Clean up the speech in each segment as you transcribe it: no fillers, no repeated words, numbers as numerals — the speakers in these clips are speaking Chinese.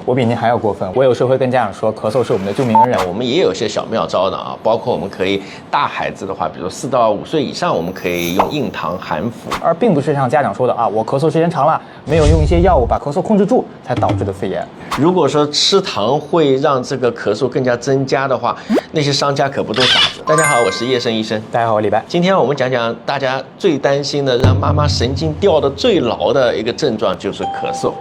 我比您还要过分。我有时候会跟家长说，咳嗽是我们的救命恩人。我们也有些小妙招的啊，包括我们可以大孩子的话，比如4到5岁以上，我们可以用硬糖含服，而并不是像家长说的啊，我咳嗽时间长了，没有用一些药物把咳嗽控制住，才导致的肺炎。如果说吃糖会让这个咳嗽更加增加的话，那些商家可不都傻子。大家好，我是叶生医生。大家好，我李白。今天我们讲讲大家最担心的，让妈妈神经吊得最牢的一个症状就是咳嗽。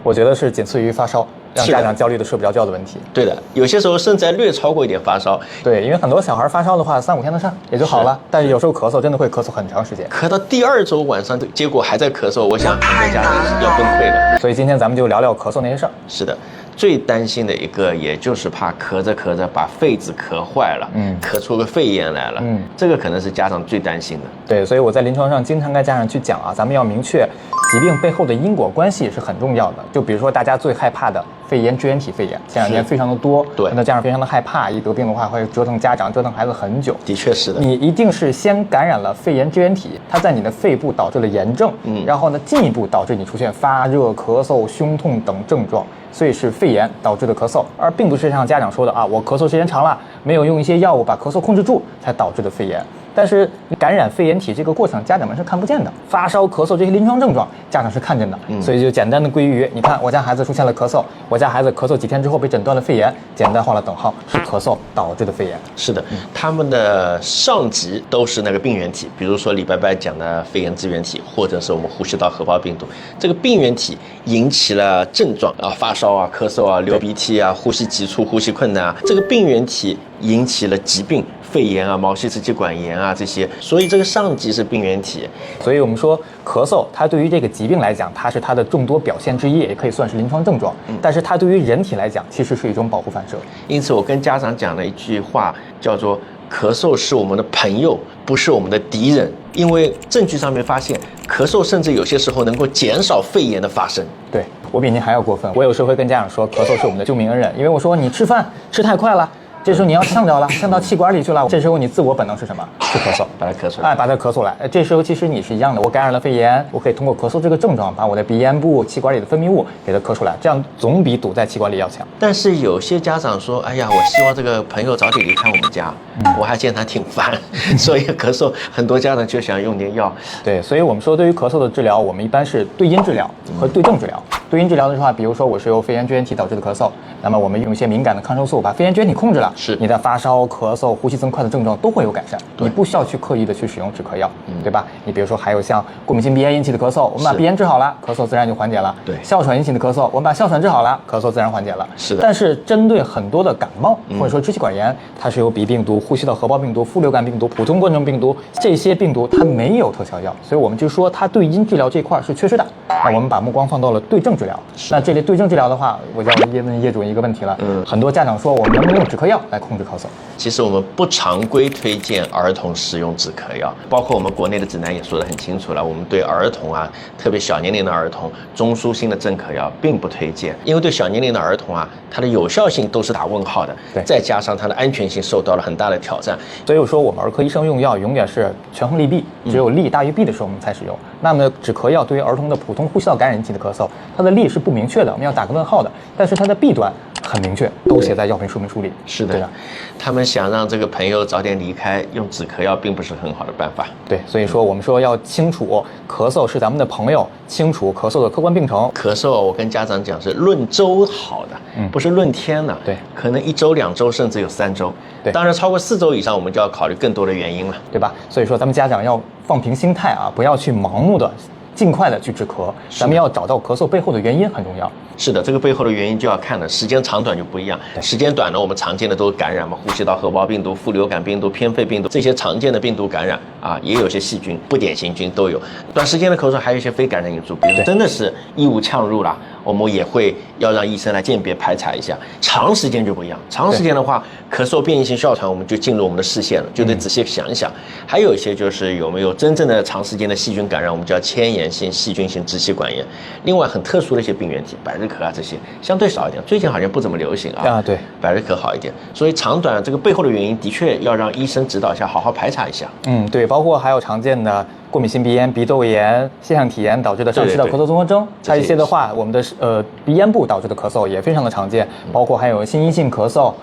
我觉得是仅次于发烧，让家长焦虑的睡不着觉的问题。对的，有些时候甚至还略超过一点发烧。对，因为很多小孩发烧的话，3、5天的事也就好了，但是有时候咳嗽真的会咳嗽很长时间，咳到第2周晚上，结果还在咳嗽，我想很多家长是要崩溃的。所以今天咱们就聊聊咳嗽那些事儿。是的。最担心的一个，也就是怕咳着咳着把肺子咳坏了，咳出个肺炎来了，这个可能是家长最担心的。对，所以我在临床上经常跟家长去讲啊，咱们要明确疾病背后的因果关系是很重要的。就比如说大家最害怕的肺炎支原体肺炎，前2年非常的多，对，很多家长非常的害怕，一得病的话会折腾家长，折腾孩子很久。的确是的，你一定是先感染了肺炎支原体，它在你的肺部导致了炎症，然后呢进一步导致你出现发热、咳嗽、胸痛等症状。所以是肺炎导致的咳嗽，而并不是像家长说的啊，我咳嗽时间长了，没有用一些药物把咳嗽控制住，才导致的肺炎。但是感染肺炎体这个过程，家长们是看不见的。发烧、咳嗽这些临床症状，家长是看见的。所以就简单的归于，你看我家孩子出现了咳嗽，我家孩子咳嗽几天之后被诊断了肺炎，简单画了等号，是咳嗽导致的肺炎。是的，他们的上级都是那个病原体，比如说李白白讲的肺炎支原体，或者是我们呼吸道合胞病毒，这个病原体引起了症状啊，发烧啊、咳嗽啊、流鼻涕啊、呼吸急促、呼吸困难啊，这个病原体引起了疾病。肺炎啊、毛细支气管炎啊这些，所以这个上级是病原体。所以我们说咳嗽，它对于这个疾病来讲，它是它的众多表现之一，也可以算是临床症状。但是它对于人体来讲，其实是一种保护反射。因此，我跟家长讲了一句话，叫做“咳嗽是我们的朋友，不是我们的敌人”。因为证据上面发现，咳嗽甚至有些时候能够减少肺炎的发生。对，我比您还要过分。我有时候会跟家长说，咳嗽是我们的救命恩人，因为我说你吃饭吃太快了。这时候你要呛着了，呛到气管里去了。这时候你自我本能是什么？是咳嗽，把它咳出来。把它咳出来。这时候其实你是一样的，我感染了肺炎，我可以通过咳嗽这个症状，把我的鼻咽部、气管里的分泌物给它咳出来，这样总比堵在气管里要强。但是有些家长说，哎呀，我希望这个朋友早点离开我们家，我还见他挺烦，所以咳嗽，很多家长就想用点药。对，所以我们说对于咳嗽的治疗，我们一般是对因治疗和对症治疗。对因治疗的话，比如说我是由肺炎支原体导致的咳嗽，那么我们用一些敏感的抗生素把肺炎支原体控制了，是你的发烧、咳嗽、呼吸增快的症状都会有改善，你不需要去刻意的去使用止咳药，对吧？你比如说还有像过敏性鼻炎引起的咳嗽，我们把鼻炎治好了，咳嗽自然就缓解了。对，哮喘引起的咳嗽，我们把哮喘治好了，咳嗽自然缓解了。是的。但是针对很多的感冒或者说支气管炎，它是由鼻病毒、呼吸道合胞病毒、副流感病毒、普通冠状病毒这些病毒它没有特效药，所以我们就说它对因治疗这一块是缺失的。那我们把目光放到了对症治疗。那这类对症治疗的话，我就要问业主一个问题了。很多家长说，我们能不能用止咳药来控制咳嗽？其实我们不常规推荐儿童使用止咳药，包括我们国内的指南也说得很清楚了，我们对儿童啊，特别小年龄的儿童，中枢性的镇咳药并不推荐，因为对小年龄的儿童啊，它的有效性都是打问号的，对，再加上它的安全性受到了很大的挑战。所以我说我们儿科医生用药永远是权衡利弊，只有利大于弊的时候我们才使用。那么止咳药对于儿童的普通呼吸道感染引起的咳嗽，它的利是不明确的，我们要打个问号的，但是它的弊端很明确，都写在药品说明书里。是的，他们想让这个朋友早点离开，用止咳药并不是很好的办法。对，所以说我们说要清楚咳嗽是咱们的朋友，清楚咳嗽的客观病程。咳嗽我跟家长讲是论周好的，不是论天的。对，可能1周、2周，甚至有3周。对，当然超过4周以上，我们就要考虑更多的原因了，对吧？所以说咱们家长要放平心态啊，不要去盲目的。尽快的去止咳，咱们要找到咳嗽背后的原因很重要。是的，这个背后的原因就要看了，时间长短就不一样。时间短呢，我们常见的都是感染嘛，呼吸道合胞病毒、副流感病毒、偏肺病毒这些常见的病毒感染啊，也有些细菌、不典型菌都有。短时间的咳嗽还有一些非感染因素，比如说真的是异物呛入了，我们也会要让医生来鉴别排查一下。长时间就不一样，长时间的话，咳嗽变异性哮喘我们就进入我们的视线了，就得仔细想一想。还有一些就是有没有真正的长时间的细菌感染，我们叫迁延性细菌性支气管炎。另外很特殊的一些病原体，百日咳啊这些相对少一点，最近好像不怎么流行啊。对，百日咳好一点，所以长短这个背后的原因的确要让医生指导一下，好好排查一下。对，包括还有常见的过敏性鼻炎、鼻窦炎、腺样体炎导致的上气道咳嗽综合征。还有一些的话，我们的鼻咽部导致的咳嗽也非常的常见，包括还有心因性咳嗽。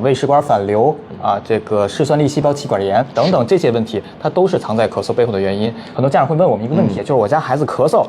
胃食管反流这个嗜酸粒细胞气管炎等等这些问题，它都是藏在咳嗽背后的原因。很多家长会问我们一个问题，就是我家孩子咳嗽，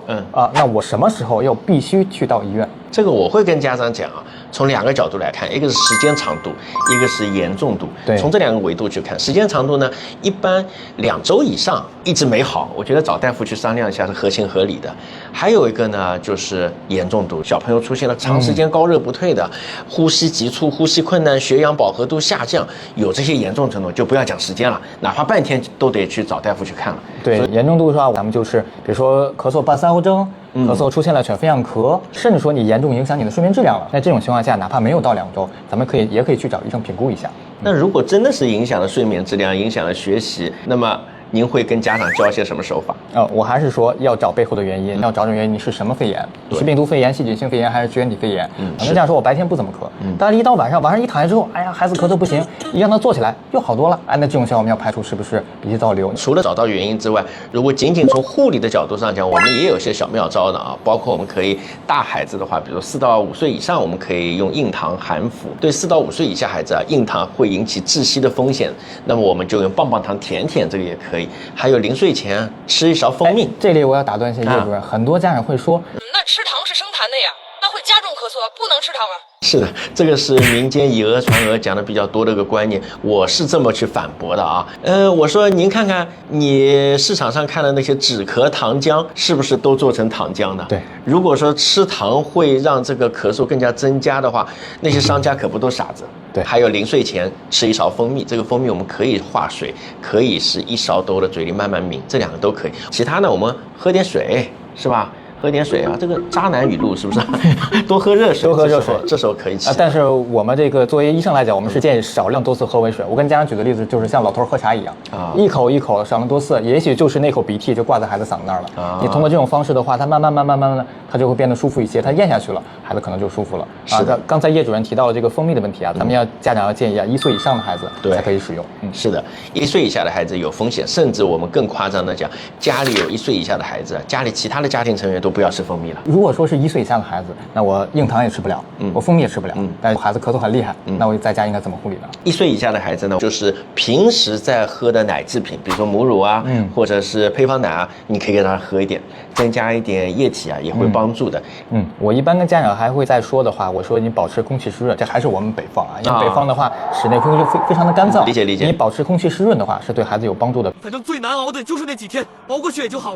那我什么时候要必须去到医院？这个我会跟家长讲从2个角度来看，一个是时间长度，一个是严重度。对，从这2个维度去看，时间长度呢，一般2周以上一直没好，我觉得找大夫去商量一下是合情合理的。还有一个呢，就是严重度，小朋友出现了长时间高热不退的，呼吸急促、呼吸困难、血氧饱和度下降，有这些严重程度，就不要讲时间了，哪怕半天都得去找大夫去看了。对，严重度的话，咱们就是比如说咳嗽伴3后征。咳嗽出现了犬吠样咳，甚至说你严重影响你的睡眠质量了，那这种情况下，哪怕没有到2周，咱们也可以去找医生评估一下。那如果真的是影响了睡眠质量，影响了学习，那么您会跟家长教一些什么手法？我还是说要找背后的原因，要找准原因是什么肺炎，是病毒肺炎、细菌性肺炎还是支原体肺炎？很多家长说我白天不怎么咳，但是一到晚上一躺下之后，哎呀，孩子咳嗽不行，一让他坐起来又好多了，那这种情况我们要排除是不是鼻涕倒流？除了找到原因之外，如果仅仅从护理的角度上讲，我们也有些小妙招的包括我们可以大孩子的话，比如4到5岁以上，我们可以用硬糖含服；对4到5岁以下孩子硬糖会引起窒息的风险，那么我们就用棒棒糖舔舔，这个也可以。还有临睡前吃一勺蜂蜜。这里我要打断一下叶主任，很多家长会说，那吃糖是生痰的呀，那会加重咳嗽，不能吃糖啊。是的，这个是民间以讹传讹讲的比较多的一个观念，我是这么去反驳的我说您看看你市场上看的那些止咳糖浆是不是都做成糖浆的？对，如果说吃糖会让这个咳嗽更加增加的话，那些商家可不都傻子？对，还有临睡前吃一勺蜂蜜，这个蜂蜜我们可以化水，可以是1勺兜的嘴里慢慢抿，这2个都可以。其他呢，我们喝点水，是吧？喝点水这个渣男语录是不是？多喝热水，多喝热水，这时候可以吃。但是我们这个作为医生来讲，我们是建议少量多次喝温水。我跟家长举的例子就是像老头喝茶一样一口一口少量多次，也许就是那口鼻涕就挂在孩子嗓子那儿了。你通过这种方式的话，他慢慢，他就会变得舒服一些，他咽下去了，孩子可能就舒服了。是的，刚才叶主任提到了这个蜂蜜的问题咱们家长要建议1岁以上的孩子才可以使用。是的，1岁以下的孩子有风险，甚至我们更夸张的讲，家里有1岁以下的孩子，家里其他的家庭成员都不要吃蜂蜜了。如果说是1岁以下的孩子，那我硬糖也吃不了，我蜂蜜也吃不了，但孩子咳嗽很厉害，那我在家应该怎么护理呢？1岁以下的孩子呢，就是平时在喝的奶制品，比如说母乳或者是配方奶你可以给他喝一点，增加一点液体也会帮助的。我一般跟家长还会再说的话，我说你保持空气湿润，这还是我们北方因为北方的话室内空气非常的干燥，理解。你保持空气湿润的话，是对孩子有帮助的。反正最难熬的就是那几天，熬过去也就好。